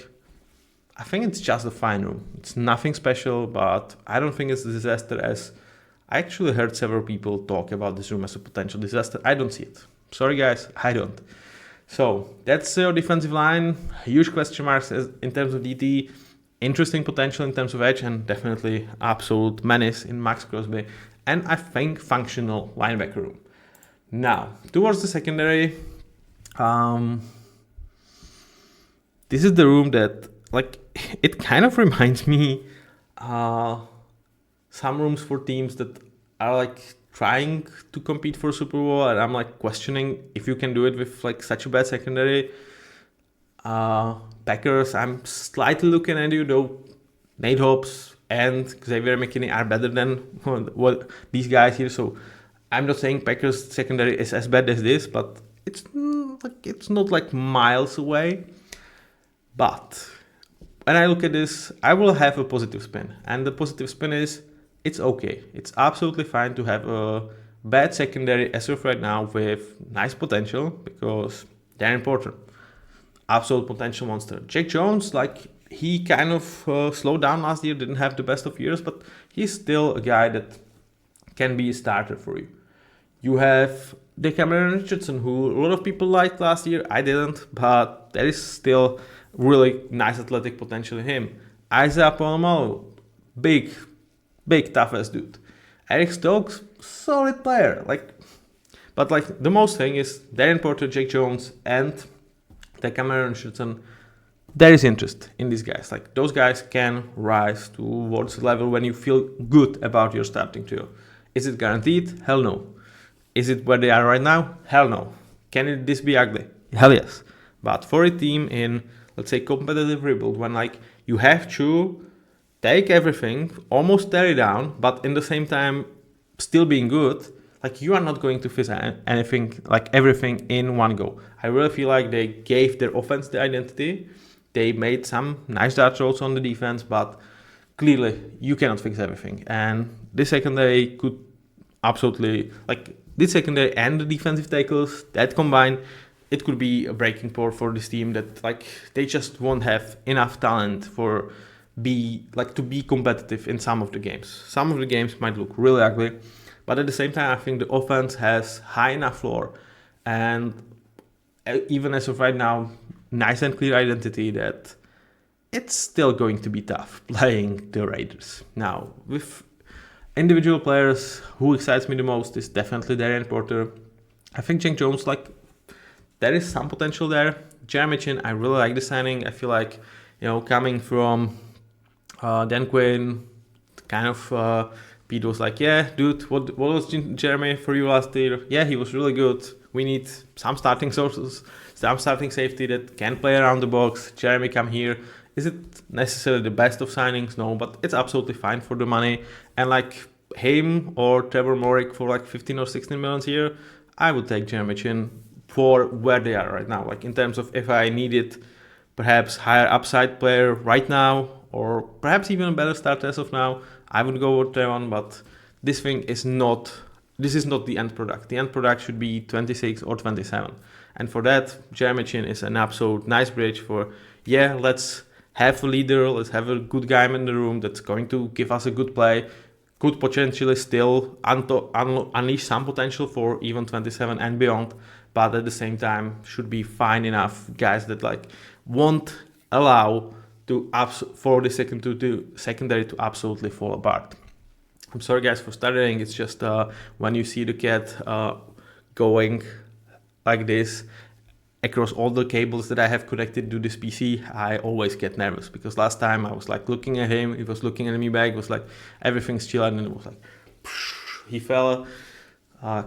I think it's just a fine room. It's nothing special, but I don't think it's a disaster, as I actually heard several people talk about this room as a potential disaster. I don't see it. Sorry guys, I don't. So that's your defensive line. Huge question marks in terms of DT. Interesting potential in terms of edge, and definitely absolute menace in Max Crosby. And I think functional linebacker room. Now, towards the secondary, this is the room that, like, it kind of reminds me some rooms for teams that are like trying to compete for Super Bowl, and I'm like questioning if you can do it with like such a bad secondary. Packers, I'm slightly looking at you though. Nate Hobbs and Xavier McKinney are better than what these guys here. So I'm not saying Packers secondary is as bad as this, but it's not like miles away. But when I look at this, I will have a positive spin. And the positive spin is, it's okay. It's absolutely fine to have a bad secondary as of right now with nice potential, because they're important. Absolute potential monster. Jake Jones, like, he kind of slowed down last year, didn't have the best of years, but he's still a guy that can be a starter for you. You have the Cameron Richardson, who a lot of people liked last year. I didn't, but there is still really nice athletic potential in him. Isaiah Polamalu, big, tough ass dude. Eric Stokes, solid player. But the most thing is Darren Porter, Jake Jones, and the Cameron Richardson. There is interest in these guys. Like, those guys can rise towards the level when you feel good about your starting trio. Is it guaranteed? Hell no. Is it where they are right now? Hell no. Can this be ugly? Hell yes. But for a team in, let's say, competitive rebuild, when you have to take everything, almost tear it down, but in the same time still being good, you are not going to fix anything, everything in one go. I really feel like they gave their offense the identity. They made some nice dart throws on the defense, but clearly you cannot fix everything. And this secondary could absolutely, this secondary and the defensive tackles, that combined, it could be a breaking point for this team that they just won't have enough talent to be competitive in some of the games. Some of the games might look really ugly, but at the same time, I think the offense has high enough floor and even as of right now, nice and clear identity that it's still going to be tough playing the Raiders. Now, with individual players, who excites me the most is definitely Darren Porter. I think Jake Jones, there is some potential there. Jeremy Chin, I really like the signing. I feel like, coming from Dan Quinn, kind of Pete was like, yeah, dude, what was Jeremy for you last year? Yeah, he was really good. We need some starting sources, some starting safety that can play around the box. Jeremy, come here. Is it necessarily the best of signings? No, but it's absolutely fine for the money. And him or Trevor Morick for 15 or 16 million a year, I would take Jeremy Chin for where they are right now. In terms of if I needed perhaps higher upside player right now, or perhaps even a better start as of now, I would go with Trevon, but this is not the end product. The end product should be 26 or 27. And for that, Jeremy Chin is an absolute nice bridge for, let's have a leader, let's have a good guy in the room that's going to give us a good play, could potentially still unleash some potential for even 27 and beyond, but at the same time should be fine enough guys that won't allow for the secondary to absolutely fall apart. I'm sorry guys for stuttering, it's just when you see the cat going like this across all the cables that I have connected to this PC, I always get nervous because last time I was looking at him, he was looking at me back, it was everything's chill, and then it was he fell,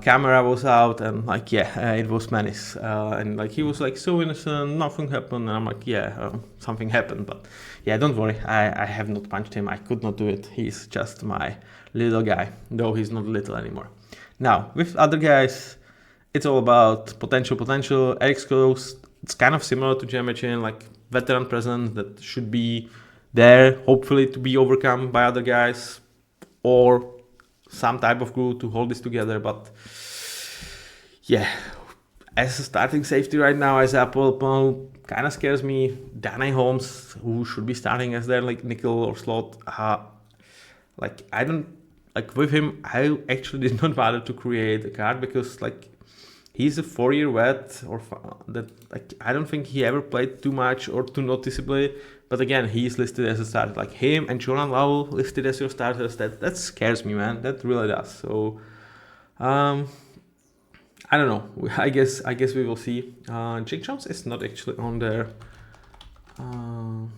camera was out, and it was menace, and he was so innocent, nothing happened, and I'm something happened, but don't worry, I have not punched him, I could not do it, he's just my little guy, though he's not little anymore. Now, with other guys, it's all about potential. Eric Stokes, it's kind of similar to Jeremy Chin, veteran presence that should be there, hopefully to be overcome by other guys or some type of glue to hold this together. But as a starting safety right now, as Apple kind of scares me. Danny Holmes, who should be starting as their nickel or slot, I don't with him. I actually did not bother to create a card because he's a 4-year vet, or that I don't think he ever played too much or too noticeably. But again, he's listed as a starter. Him and Jordan Lowell listed as your starters. That scares me, man. That really does. So, I don't know. I guess we will see. Jake Jones is not actually on there. On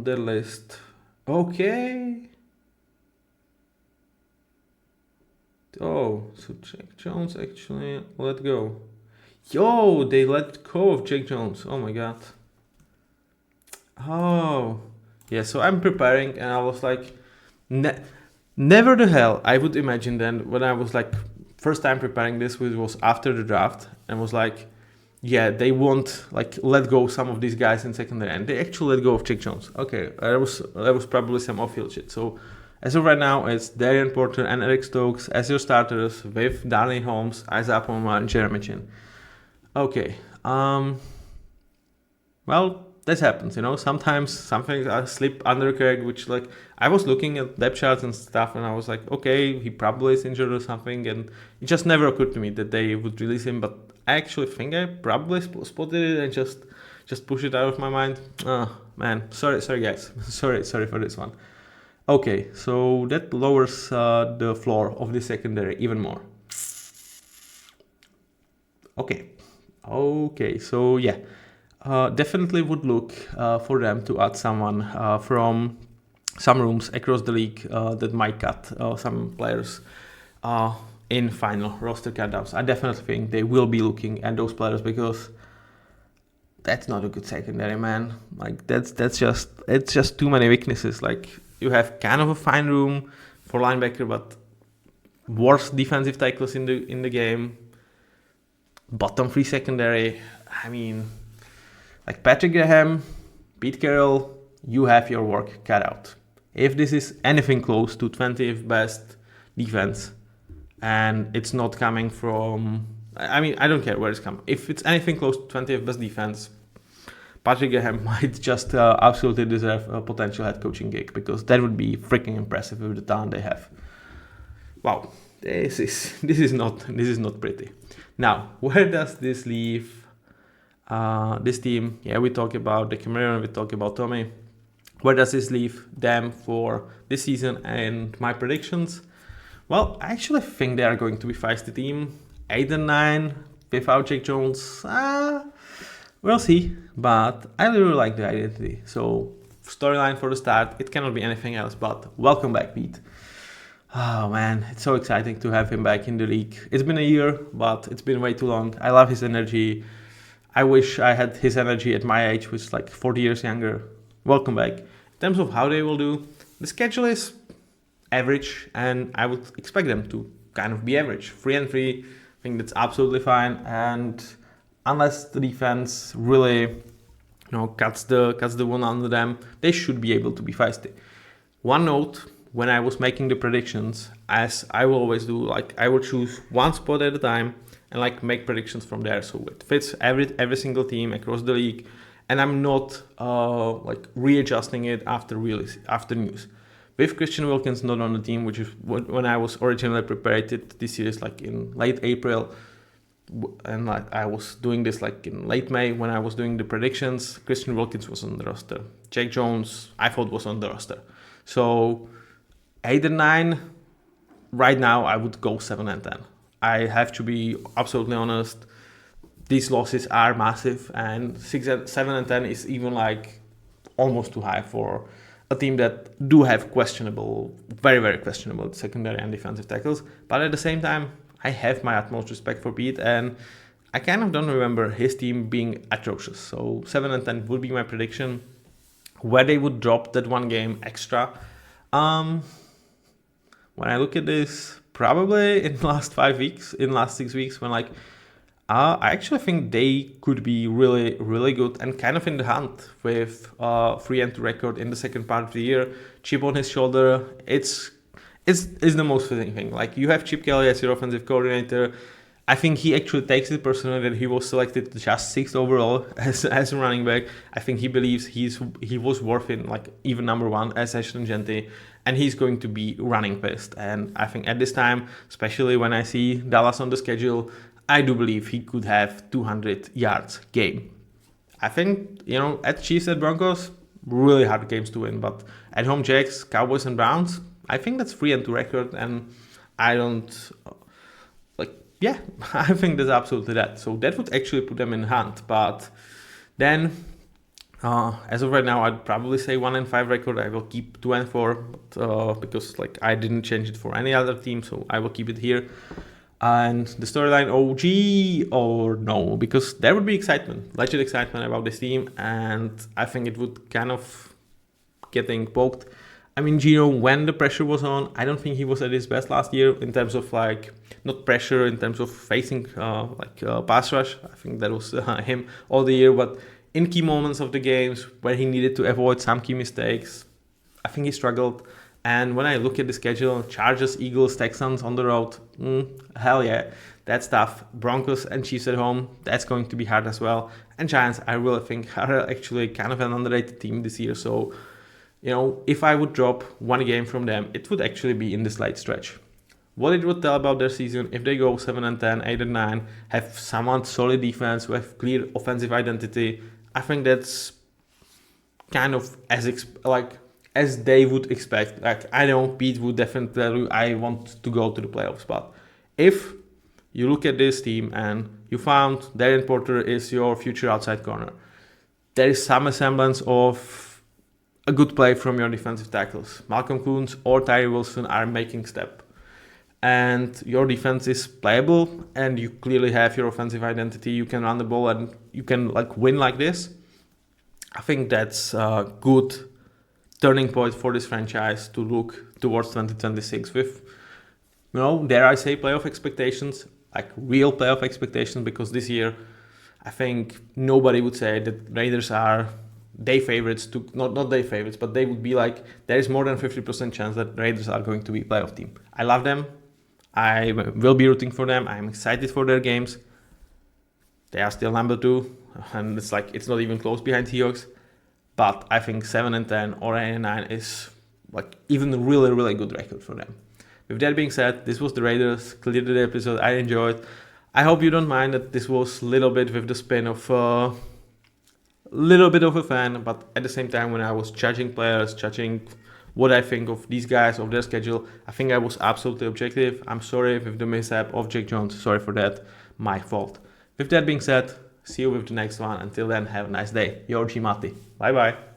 their list. Okay. Oh, so Jake Jones actually let go. Yo, they let go of Jake Jones. Oh my god. Oh, yeah. So I'm preparing, and I was never the hell I would imagine then when I was first time preparing this, which was after the draft, and was they won't let go some of these guys in secondary, and they actually let go of Jake Jones. Okay, there was probably some off-field shit. So as of right now, it's Darren Porter and Eric Stokes as your starters with Darnay Holmes, Isaiah Palmer, and Jeremy Chin. Okay. Well, this happens, sometimes something slip under the crack, which like I was looking at depth charts and stuff and I was like, okay, he probably is injured or something, and it just never occurred to me that they would release him. But I actually think I probably spotted it and just push it out of my mind. Oh man, sorry guys, sorry for this one. Okay, so that lowers the floor of the secondary even more. Okay, so yeah, definitely would look for them to add someone from some rooms across the league that might cut some players in final roster cutdowns. I definitely think they will be looking at those players because that's not a good secondary, man. Like it's just too many weaknesses. Like you have kind of a fine room for linebacker, but worst defensive tackles in the game. Bottom 3 secondary. I mean, like Patrick Graham, Pete Carroll, you have your work cut out. If this is anything close to 20th best defense, and it's not coming from, I mean, I don't care where it's coming. If it's anything close to 20th best defense, Patrick Graham might just absolutely deserve a potential head coaching gig, because that would be freaking impressive with the talent they have. Wow, this is not pretty. Now, where does this leave this team? Yeah, we talk about the Cameron, we talk about Tommy. Where does this leave them for this season and my predictions? Well, I actually think they are going to be feisty team. 8-9 without Jake Jones. We'll see, but I really like the identity. So, storyline for the start, it cannot be anything else but welcome back, Pete. Oh man, it's so exciting to have him back in the league. It's been a year, but it's been way too long. I love his energy. I wish I had his energy at my age, which is like 40 years younger. Welcome back. In terms of how they will do, the schedule is average, and I would expect them to kind of be average. 3-3, I think that's absolutely fine. And unless the defense really, cuts the one under them, they should be able to be feisty. One note. When I was making the predictions, as I will always do, like I will choose one spot at a time and like make predictions from there, so it fits every single team across the league, and I'm not like readjusting it after news. With Christian Wilkins not on the team, which is when I was originally prepared it this year, like in late April, and like I was doing this like in late May when I was doing the predictions. Christian Wilkins was on the roster. Jake Jones, I thought, was on the roster. So 8-9, right now I would go 7-10. I have to be absolutely honest. These losses are massive, and 7-10 is even like almost too high for a team that do have questionable, very, very questionable secondary and defensive tackles. But at the same time, I have my utmost respect for Pete, and I kind of don't remember his team being atrocious. So 7-10 would be my prediction. Where they would drop that one game extra, when I look at this, probably in the last 6 weeks, when like, I actually think they could be really, really good and kind of in the hunt with 3-2 record in the second part of the year. Chip on his shoulder, it's the most fitting thing. Like, you have Chip Kelly as your offensive coordinator. I think he actually takes it personally that he was selected just 6th overall as a running back. I think he believes he was worth it, like even number 1 as Ashton Genty, and he's going to be running pissed. And I think at this time, especially when I see Dallas on the schedule, I do believe he could have 200 yards game. I think, at Chiefs, at Broncos, really hard games to win, but at home Jacks, Cowboys and Browns, I think that's 3-2 record, and I don't... Yeah, I think that's absolutely that. So that would actually put them in hunt. But then, as of right now, I'd probably say 1-5 record. I will keep 2-4, but, because like I didn't change it for any other team, so I will keep it here. And the storyline, OG or no, because there would be legit excitement about this team, and I think it would kind of getting poked. I mean, Gino, when the pressure was on, I don't think he was at his best last year in terms of like, not pressure in terms of facing pass rush. I think that was him all the year, but in key moments of the games where he needed to avoid some key mistakes, I think he struggled. And when I look at the schedule, Chargers, Eagles, Texans on the road, hell yeah, that's tough. Broncos and Chiefs at home, that's going to be hard as well. And Giants, I really think, are actually kind of an underrated team this year. So, if I would drop one game from them, it would actually be in this late stretch. What it would tell about their season if they go 7-10, 8-9, have somewhat solid defense, with clear offensive identity, I think that's kind of as they would expect. Like, I know Pete would definitely tell you, I want to go to the playoffs. But if you look at this team and you found Darren Porter is your future outside corner, there is some semblance of a good play from your defensive tackles. Malcolm Koonce or Tyree Wilson are making step. And your defense is playable, and you clearly have your offensive identity. You can run the ball and you can win like this. I think that's a good turning point for this franchise to look towards 2026 with, dare I say, playoff expectations, like real playoff expectations, because this year I think nobody would say that Raiders are their favorites to not their favorites, but they would be like, there is more than 50% chance that Raiders are going to be a playoff team. I love them. I will be rooting for them. I'm excited for their games. They are still number 2, and it's not even close behind Seahawks. But I think 7-10 or 8-9 is even a really, really good record for them. With that being said, this was the Raiders, clearly the episode I enjoyed. I hope you don't mind that this was a little bit with the spin of a little bit of a fan, but at the same time, when I was judging players, judging what I think of these guys, of their schedule, I think I was absolutely objective. I'm sorry with the mishap of Jack Jones. Sorry for that. My fault. With that being said, see you with the next one. Until then, have a nice day. Your GMaty. Bye bye.